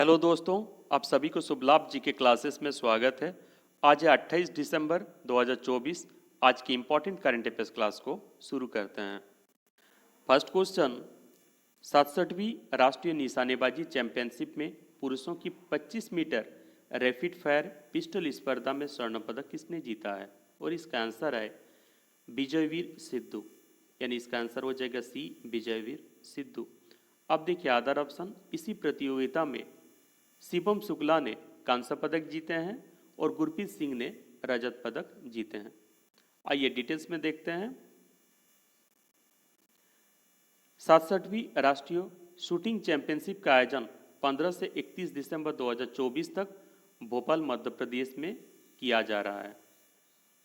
Hello दोस्तों, आप सभी को शुभ लाभ जी के क्लासेस में स्वागत है। आज है 28 दिसंबर 2024। आज की इम्पोर्टेंट करंट अफेयर्स क्लास को शुरू करते हैं। फर्स्ट क्वेश्चन, 67वीं राष्ट्रीय निशानेबाजी चैंपियनशिप में पुरुषों की 25 मीटर रैपिड फायर पिस्टल स्पर्धा में स्वर्ण पदक किसने जीता है? और इसका आंसर है विजयवीर सिद्धू, यानी इसका आंसर हो जाएगा सी, विजयवीर सिद्धू। अब देखिए अदर ऑप्शन, इसी प्रतियोगिता में शिवम शुक्ला ने कांस्य पदक जीते हैं और गुरप्रीत सिंह ने रजत पदक जीते हैं। आइए डिटेल्स में देखते हैं। 67वीं राष्ट्रीय शूटिंग चैंपियनशिप का आयोजन 15 से 31 दिसंबर 2024 तक भोपाल मध्य प्रदेश में किया जा रहा है।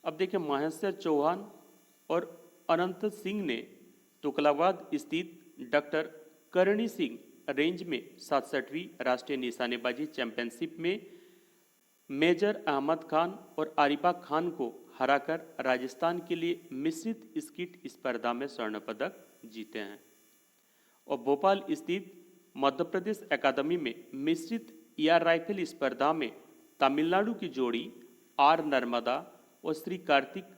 अब देखिए महेश्वर चौहान और अनंत सिंह ने तुकलाबाद स्थित डॉक्टर करणी सिंह रेंज में 67वीं राष्ट्रीय निशानेबाजी चैंपियनशिप में मेजर अहमद खान और आरिफा खान को हराकर राजस्थान के लिए मिश्रित स्किट स्पर्धा में स्वर्ण पदक जीते हैं। और भोपाल स्थित मध्य प्रदेश अकादमी में मिश्रित एयर राइफल स्पर्धा में तमिलनाडु की जोड़ी आर नर्मदा और श्री कार्तिक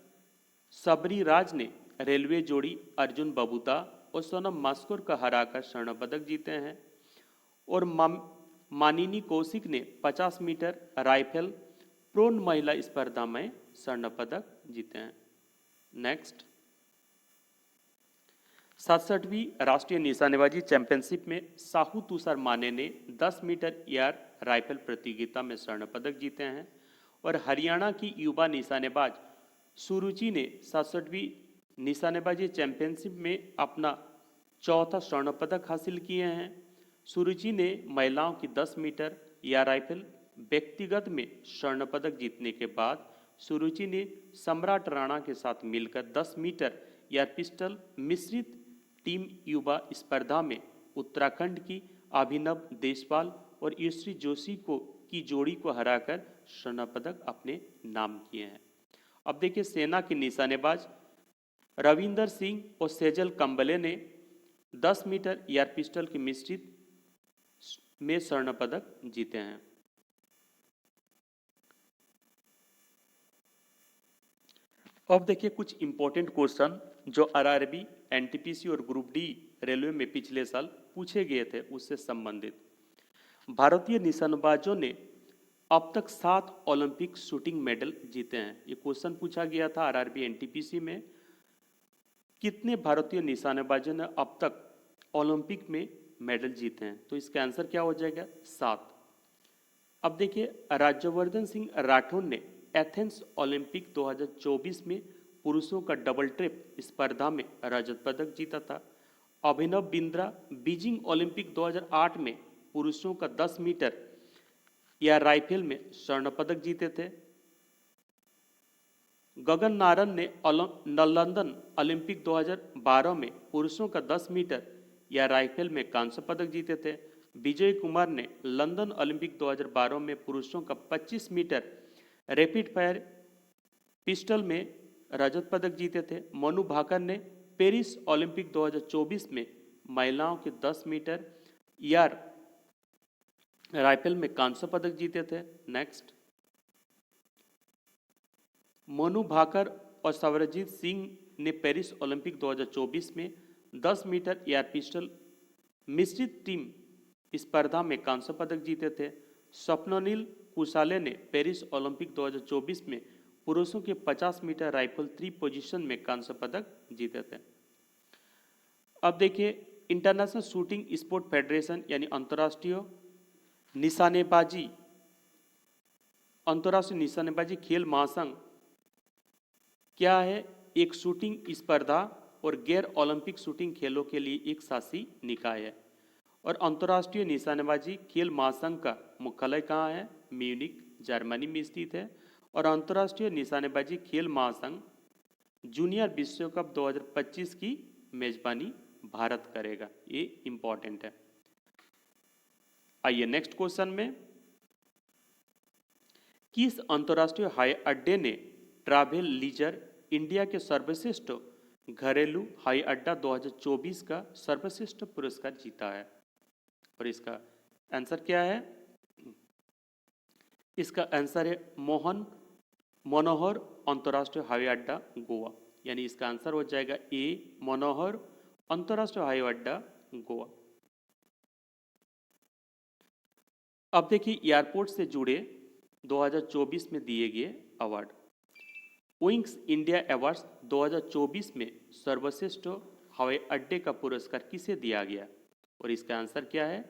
सबरीराज ने रेलवे जोड़ी अर्जुन बबूता और सोनम मास्कोर का हराकर स्वर्ण पदक जीते हैं। और मानिनी कौशिक ने 50 मीटर राइफल प्रोन महिला स्पर्धा में स्वर्ण पदक जीते हैं। नेक्स्ट, 67वीं राष्ट्रीय निशानेबाजी चैंपियनशिप में साहू तुषार माने ने 10 मीटर एयर राइफल प्रतियोगिता में स्वर्ण पदक जीते हैं। और हरियाणा की युवा निशानेबाज सुरुचि ने 67वीं निशानेबाजी चैंपियनशिप में अपना चौथा स्वर्ण पदक हासिल किए हैं। सुरुचि ने महिलाओं की 10 मीटर एयर राइफल व्यक्तिगत में स्वर्ण पदक जीतने के बाद सुरुचि ने सम्राट राणा के साथ मिलकर 10 मीटर एयर पिस्टल मिश्रित टीम युवा स्पर्धा में उत्तराखंड की अभिनव देशपाल और यश्री जोशी की जोड़ी को हराकर स्वर्ण पदक अपने नाम किए हैं। अब देखिए सेना के निशानेबाज रविंदर सिंह और सेजल कंबले ने 10 मीटर एयर पिस्टल की मिश्रित में स्वर्ण पदक जीते हैं। अब देखिए कुछ इंपॉर्टेंट क्वेश्चन जो आरआरबी, एनटीपीसी और ग्रुप डी रेलवे में पिछले साल पूछे गए थे उससे संबंधित। भारतीय निशानेबाजों ने अब तक 7 ओलंपिक शूटिंग मेडल जीते हैं। ये क्वेश्चन पूछा गया था आरआरबी एनटीपीसी में। कितने भारतीय निशानेबाजों ने अब तक ओलंपिक में मेडल जीते हैं? तो इसका आंसर क्या हो जाएगा? 7। अब देखिए राज्यवर्धन सिंह राठौर ने एथेंस ओलंपिक 2024 में पुरुषों का डबल ट्रिप स्पर्धा में रजत पदक जीता था। अभिनव बिंद्रा बीजिंग ओलंपिक 2008 में पुरुषों का 10 मीटर एयर राइफल में स्वर्ण पदक जीते थे। गगन नारंग ने लंदन ओलंपिक 2012 में पुरुषों का 10 मीटर एयर राइफल में कांस्य पदक जीते थे। विजय कुमार ने लंदन ओलंपिक 2012 में पुरुषों का 25 मीटर रैपिड फायर पिस्टल में रजत पदक जीते थे। मनु भाकर ने पेरिस ओलंपिक 2024 में महिलाओं के 10 मीटर एयर राइफल में कांस्य पदक जीते थे। नेक्स्ट, मनु भाकर और सवरजीत सिंह ने पेरिस ओलंपिक 2024 में 10 मीटर एयर पिस्टल मिश्रित टीम स्पर्धा में कांस्य पदक जीते थे। स्वप्निल कुशाले ने पेरिस ओलंपिक 2024 में पुरुषों के 50 मीटर राइफल 3 पोजीशन में कांस्य पदक जीते थे। अब देखिए इंटरनेशनल शूटिंग स्पोर्ट फेडरेशन यानी अंतर्राष्ट्रीय निशानेबाजी खेल महासंघ क्या है? एक शूटिंग स्पर्धा और गैर ओलंपिक शूटिंग खेलों के लिए एक शासी निकाय है। और अंतर्राष्ट्रीय निशानेबाजी खेल महासंघ का मुख्यालय कहाँ है? म्यूनिक, जर्मनी में स्थित है। और अंतर्राष्ट्रीय निशानेबाजी खेल महासंघ जूनियर विश्व कप 2025 की मेजबानी भारत करेगा। ये इंपॉर्टेंट है। आइए नेक्स्ट क्वेश्चन में, किस अंतर्राष्ट्रीय हवाई अड्डे ने ट्रैवल लीजर इंडिया के सर्वश्रेष्ठ घरेलू हवाई अड्डा 2024 का सर्वश्रेष्ठ पुरस्कार जीता है? और इसका आंसर क्या है? इसका आंसर है मोहन मनोहर अंतर्राष्ट्रीय हवाई अड्डा गोवा, यानी इसका आंसर हो जाएगा ए मनोहर अंतर्राष्ट्रीय हवाई अड्डा गोवा। अब देखिए एयरपोर्ट से जुड़े 2024 में दिए गए अवार्ड। विंग्स इंडिया अवार्ड्स 2024 में सर्वश्रेष्ठ हवाई अड्डे का पुरस्कार किसे दिया गया, और इसका आंसर क्या है?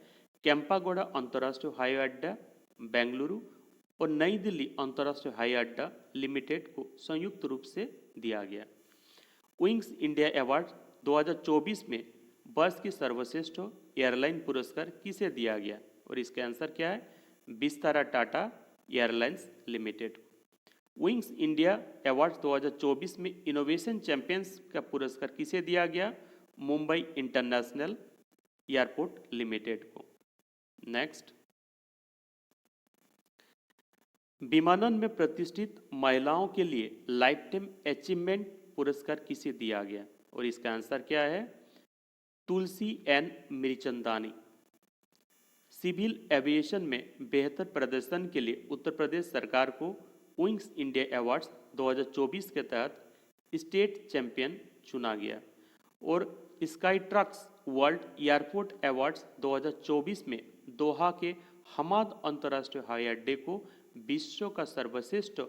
केम्पागोड़ा अंतर्राष्ट्रीय हवाई अड्डा बेंगलुरु और नई दिल्ली अंतर्राष्ट्रीय हवाई अड्डा लिमिटेड को संयुक्त रूप से दिया गया। विंग्स इंडिया अवार्ड 2024 में वर्ष की सर्वश्रेष्ठ एयरलाइन पुरस्कार किसे दिया गया, और इसका आंसर क्या है? Vistara Tata airlines limited. Wings India award 2024 में इनोवेशन चैंपियंस का पुरस्कार किसे दिया गया? मुंबई इंटरनेशनल एयरपोर्ट लिमिटेड को। नेक्स्ट, विमानन में प्रतिष्ठित महिलाओं के लिए लाइफ टाइम अचीवमेंट पुरस्कार किसे दिया गया, और इसका आंसर क्या है? तुलसी एन मिर्चंदानी। सिविल एविएशन में बेहतर प्रदर्शन के लिए उत्तर प्रदेश सरकार को विंग्स इंडिया अवार्ड्स 2024 के तहत स्टेट चैंपियन चुना गया, और sky trucks world airport awards 2024 में दोहा के हमाद अंतर्राष्ट्रीय हवाई अड्डे को विश्व का सर्वश्रेष्ठ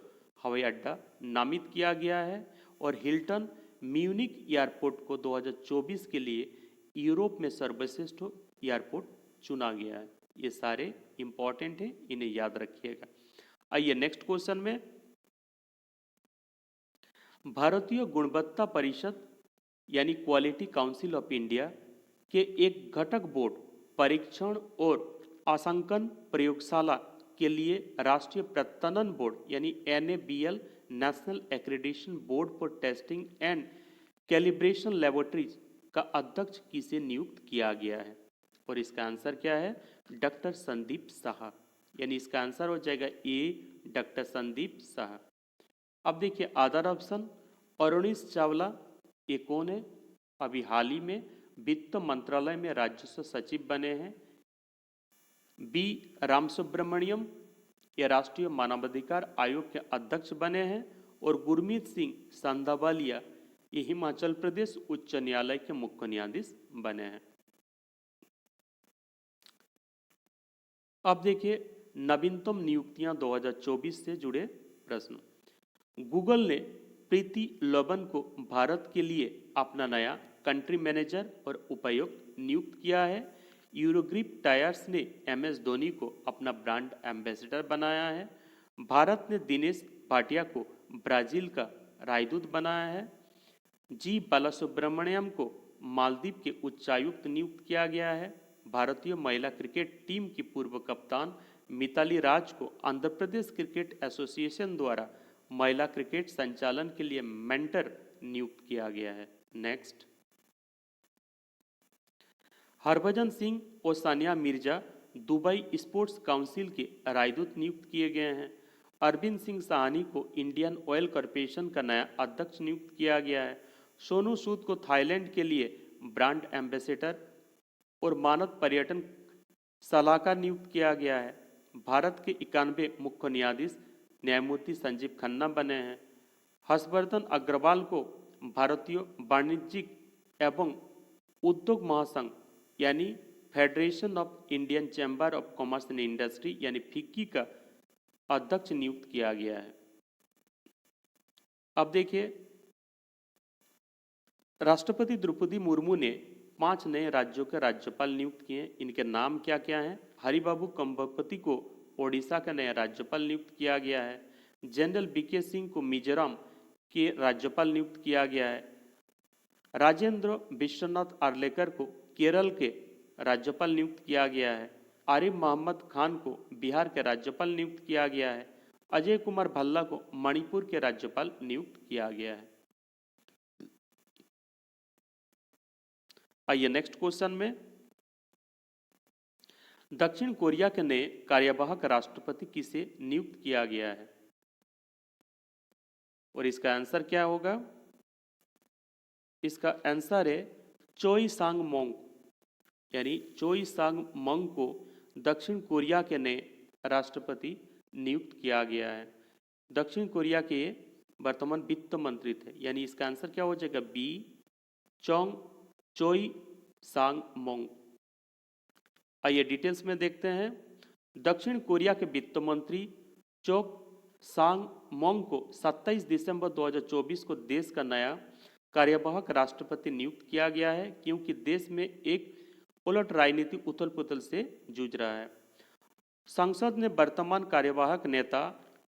हवाई अड्डा नामित किया गया है, और हिल्टन म्यूनिक एयरपोर्ट को 2024 के लिए यूरोप में सर्वश्रेष्ठ एयरपोर्ट चुना गया है। ये सारे इंपॉर्टेंट हैं, इन्हें याद रखिएगा। आइए नेक्स्ट क्वेश्चन में, भारतीय गुणवत्ता परिषद यानी क्वालिटी काउंसिल ऑफ इंडिया के एक घटक बोर्ड परीक्षण और आंकलन प्रयोगशाला के लिए राष्ट्रीय प्रत्तनन बोर्ड यानी NABL national accreditation board for testing and calibration laboratories का अध्यक्ष किसे नियुक्त किया गया है, और इसका आंसर क्या है? डॉक्टर संदीप शाह, यानी इसका आंसर हो जाएगा ए डॉक्टर संदीप शाह। अब देखिए अदर ऑप्शन, अरुणीश चावला ये कौन है? अभी हाल ही में वित्त मंत्रालय में राजस्व सचिव बने हैं। बी राम सुब्रमण्यम ये राष्ट्रीय मानवाधिकार आयोग के अध्यक्ष बने हैं, और गुरमीत सिंह सांधावालिया ये हिमाचल प्रदेश उच्च न्यायालय के मुख्य न्यायाधीश बने हैं। अब देखिए नवीनतम नियुक्तियां 2024 से जुड़े प्रश्न। गूगल ने प्रीति लोबन को भारत के लिए अपना नया कंट्री मैनेजर और उपायुक्त नियुक्त किया है। यूरोग्रिप टायर्स ने MS धोनी को अपना ब्रांड एम्बेसडर बनाया है। भारत ने दिनेश भाटिया को ब्राजील का राजदूत बनाया है। जी बालासुब्रमण्यम को मालदीव के उच्चायुक्त नियुक्त किया गया है। भारतीय महिला क्रिकेट टीम की पूर्व कप्तान मिताली राज को आंध्र प्रदेश क्रिकेट एसोसिएशन द्वारा महिला क्रिकेट संचालन के लिए मेंटर नियुक्त किया गया है। नेक्स्ट, हरभजन सिंह और Sania Mirza Dubai sports council के राजदूत नियुक्त किए गए हैं। अरविंद सिंह साहनी को इंडियन ऑयल कॉरपोरेशन का नया अध्यक्ष नियुक्त किया गया है। सोनू सूद को थाईलैंड के लिए ब्रांड एम्बेसडर और मानद पर्यटन सलाहकार नियुक्त किया गया है। भारत के 91 मुख्य न्यायाधीश न्यायमूर्ति संजीव खन्ना बने हैं। हर्षवर्धन अग्रवाल को भारतीय वाणिज्यिक एवं उद्योग महासंघ यानी federation of Indian chamber of commerce and industry यानी फिक्की का अध्यक्ष नियुक्त किया गया है। अब देखिए राष्ट्रपति द्रौपदी मुर्मू ने 5 नए राज्यों के राज्यपाल नियुक्त किए। इनके नाम क्या क्या हैं? हरिबाबू कंबपति को ओडिशा का नया राज्यपाल नियुक्त किया गया है। जनरल BK सिंह को मिजोरम के राज्यपाल नियुक्त किया गया है। राजेंद्र विश्वनाथ आर्लेकर को केरल के राज्यपाल नियुक्त किया गया है। आरिफ मोहम्मद खान को बिहार के राज्यपाल नियुक्त किया गया है। अजय कुमार भल्ला को मणिपुर के राज्यपाल नियुक्त किया गया है। आइए नेक्स्ट क्वेश्चन में, दक्षिण कोरिया के नए कार्यवाहक राष्ट्रपति किसे नियुक्त किया गया है, और इसका आंसर क्या होगा? इसका आंसर है चोई सांग मोंग, यानी चोई सांग मोंग को दक्षिण कोरिया के नए राष्ट्रपति नियुक्त किया गया है। दक्षिण कोरिया के वर्तमान वित्त मंत्री थे, यानी इसका आंसर क्या हो जाएगा? बी चोंग चोई सांग मोंग। आइए डिटेल्स में देखते हैं। दक्षिण कोरिया के वित्त मंत्री चोक सांग मोंग को 27 दिसंबर 2024 को देश का नया कार्यवाहक राष्ट्रपति नियुक्त किया गया है, क्योंकि देश में एक उलट राजनीतिक उथल पुथल से जूझ रहा है। संसद ने वर्तमान कार्यवाहक नेता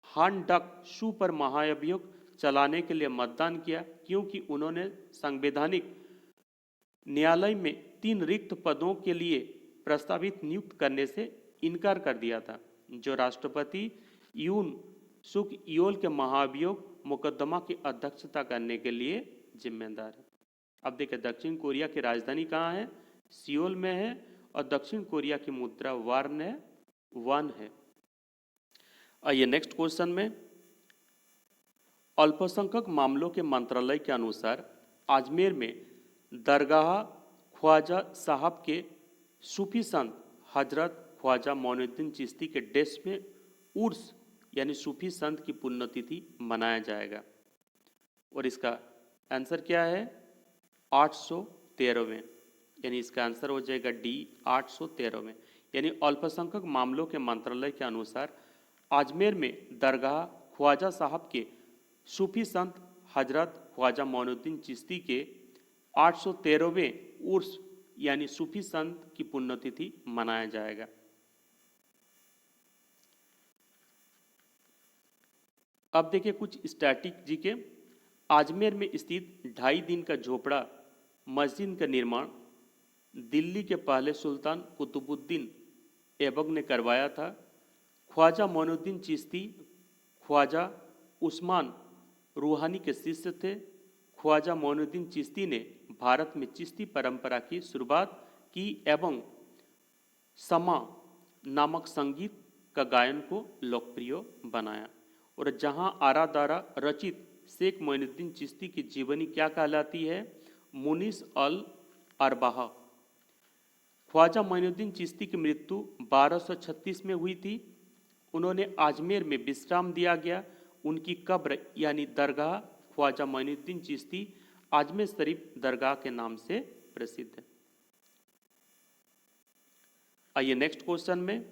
हान डक शू पर महाअभियोग चलाने के लिए मतदान किया, क्योंकि उन्होंने संवैधानिक न्यायालय में 3 रिक्त पदों के लिए प्रस्तावित नियुक्त करने से इनकार कर दिया था, जो राष्ट्रपति यून सुक योल के महाअभियोग मुकदमा की अध्यक्षता करने के लिए जिम्मेदार है। अब देखिए दक्षिण कोरिया की राजधानी कहाँ है? सियोल में है, और दक्षिण कोरिया की मुद्रा वन है। आइए नेक्स्ट क्वेश्चन में। अल्पसंख्यक मामलों के मंत्रालय के अनुसार अजमेर में दरगाह ख्वाजा साहब के सूफी संत हजरत ख्वाजा मोइनुद्दीन चिश्ती के डेस में उर्स यानी सूफी संत की पुण्यतिथि मनाया जाएगा, और इसका आंसर क्या है? 813वें, यानी इसका आंसर हो जाएगा डी 813वें। यानी अल्पसंख्यक मामलों के मंत्रालय के अनुसार अजमेर में दरगाह ख्वाजा साहब के सूफी संत हजरत ख्वाजा मोइनुद्दीन चिश्ती के 813वें उर्स यानी सूफी संत की पुण्यतिथि मनाया जाएगा। अब देखिए कुछ स्टैटिक जी के। अजमेर में स्थित 2.5 दिन का झोपड़ा मस्जिद का निर्माण दिल्ली के पहले सुल्तान कुतुबुद्दीन ऐबक ने करवाया था। ख्वाजा मोइनुद्दीन चिश्ती ख्वाजा उस्मान रूहानी के शिष्य थे। ख्वाजा मोइनुद्दीन चिश्ती ने भारत में चिश्ती परंपरा की शुरुआत की एवं समा नामक संगीत का गायन को लोकप्रिय बनाया। और जहां आरा द्वारा रचित शेख मोइनुद्दीन चिश्ती की जीवनी क्या कहलाती है? मुनिस अल अरबाह। ख्वाजा मोइनुद्दीन चिश्ती की मृत्यु 1236 में हुई थी। उन्होंने अजमेर में विश्राम दिया गया। उनकी कब्र यानी दरगाह ख्वाजा मोइनुद्दीन चिश्ती अजमेर शरीफ दरगाह के नाम से प्रसिद्ध है। आइए नेक्स्ट क्वेश्चन में।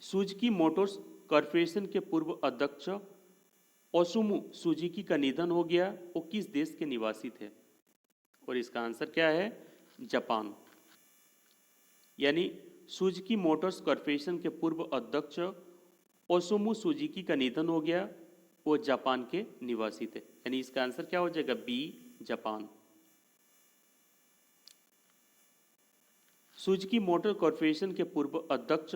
सुजुकी मोटर्स कॉरपोरेशन के पूर्व अध्यक्ष ओसुमु सुजुकी का निधन हो गया। वो किस देश के निवासी थे? और इसका आंसर क्या है? जापान। यानी सुजुकी मोटर्स कॉरपोरेशन के पूर्व अध्यक्ष ओसुमु सुजुकी का निधन हो गया। वो जापान के निवासी थे, यानी इसका आंसर क्या हो जाएगा? B Japan. Suzuki motor corporation के पूर्व अध्यक्ष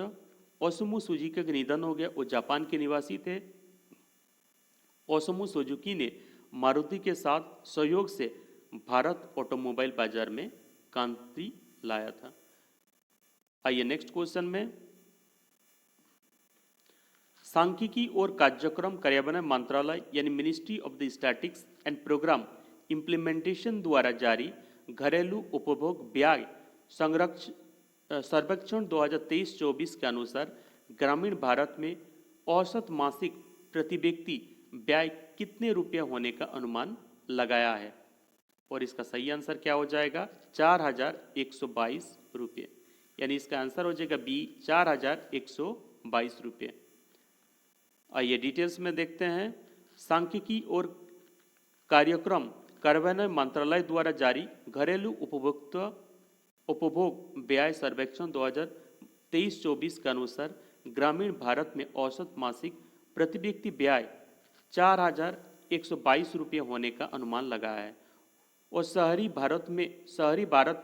ओसुमु सुजुकी का निधन हो गया। वो जापान के निवासी थे। ओसुमु सुजुकी ने मारुति के साथ सहयोग से भारत ऑटोमोबाइल बाजार में क्रांति लाया था। आइए नेक्स्ट क्वेश्चन में। सांख्यिकी और कार्यक्रम कार्यान्वयन मंत्रालय यानी ministry of the statistics and programme implementation द्वारा जारी घरेलू उपभोग व्यय सर्वेक्षण 2023-24 के अनुसार ग्रामीण भारत में औसत मासिक प्रति व्यक्ति व्यय कितने रुपये होने का अनुमान लगाया है? और इसका सही आंसर क्या हो जाएगा? 4122 रुपये, यानी इसका आंसर हो जाएगा बी 4122 रुपये। आइए डिटेल्स में देखते हैं। सांख्यिकी और कार्यक्रम कार्यान्वयन मंत्रालय द्वारा जारी घरेलू उपभोग व्यय सर्वेक्षण 2023-24 के अनुसार ग्रामीण भारत में औसत मासिक प्रति व्यक्ति व्यय 4122 रुपये होने का अनुमान लगाया है। और शहरी भारत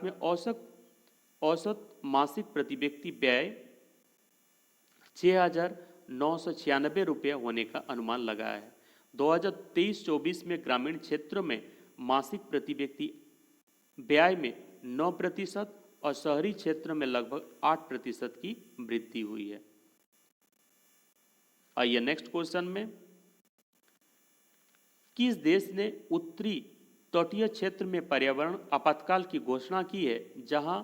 में औसत मासिक प्रति व्यक्ति व्यय 6996 रुपये होने का अनुमान लगाया है। 2023-24 में ग्रामीण क्षेत्रों में मासिक प्रति व्यक्ति व्यय में 9% और शहरी क्षेत्र में लगभग 8% की वृद्धि हुई है। आइए नेक्स्ट क्वेश्चन में। किस देश ने उत्तरी तटीय क्षेत्र में पर्यावरण आपातकाल की घोषणा की है, जहां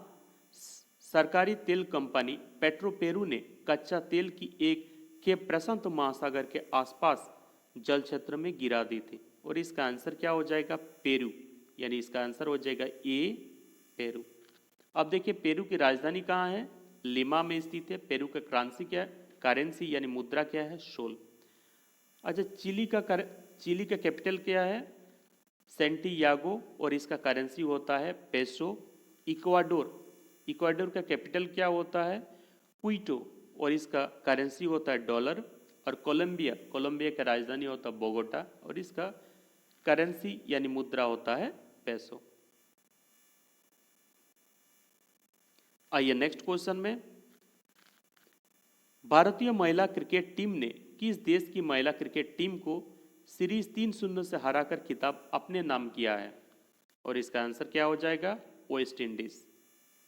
सरकारी तेल कंपनी पेट्रोपेरू ने कच्चा तेल की एक के प्रशांत महासागर के आसपास जल क्षेत्र में गिरा दी थी। और इसका आंसर क्या हो जाएगा? पेरू, यानी इसका आंसर हो जाएगा ए, पेरू। अब देखिए पेरू की राजधानी कहाँ है? लिमा में स्थित है। पेरू का करेंसी क्या है? करेंसी यानी मुद्रा क्या है? सोल। अच्छा, चिली का कैपिटल क्या है? सेंटियागो, और इसका करेंसी होता है पेसो। इक्वाडोर का कैपिटल क्या होता है? क्विटो, और इसका करेंसी होता है डॉलर। और कोलंबिया का राजधानी होता है बोगोटा, और इसका करेंसी यानी मुद्रा होता है पेसो। आइए नेक्स्ट क्वेश्चन में, भारतीय महिला क्रिकेट टीम ने किस देश की महिला क्रिकेट टीम को सीरीज 3-0 से हराकर खिताब अपने नाम किया है? और इसका आंसर क्या हो जाएगा? वेस्ट इंडीज,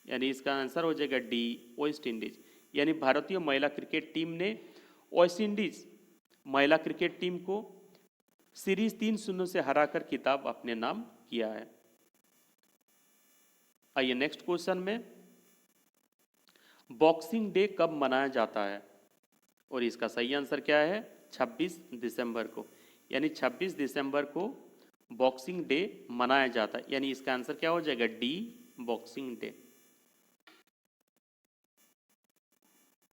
यानी इसका आंसर हो जाएगा डी, वेस्ट इंडीज। यानी भारतीय महिला क्रिकेट टीम ने वेस्ट इंडीज महिला क्रिकेट टीम को सीरीज 3-0 से हराकर खिताब अपने नाम किया है। आइए नेक्स्ट क्वेश्चन में, बॉक्सिंग डे कब मनाया जाता है? और इसका सही आंसर क्या है? 26 दिसंबर को, यानी 26 दिसंबर को बॉक्सिंग डे मनाया जाता है, यानी इसका आंसर क्या हो जाएगा? D, boxing day.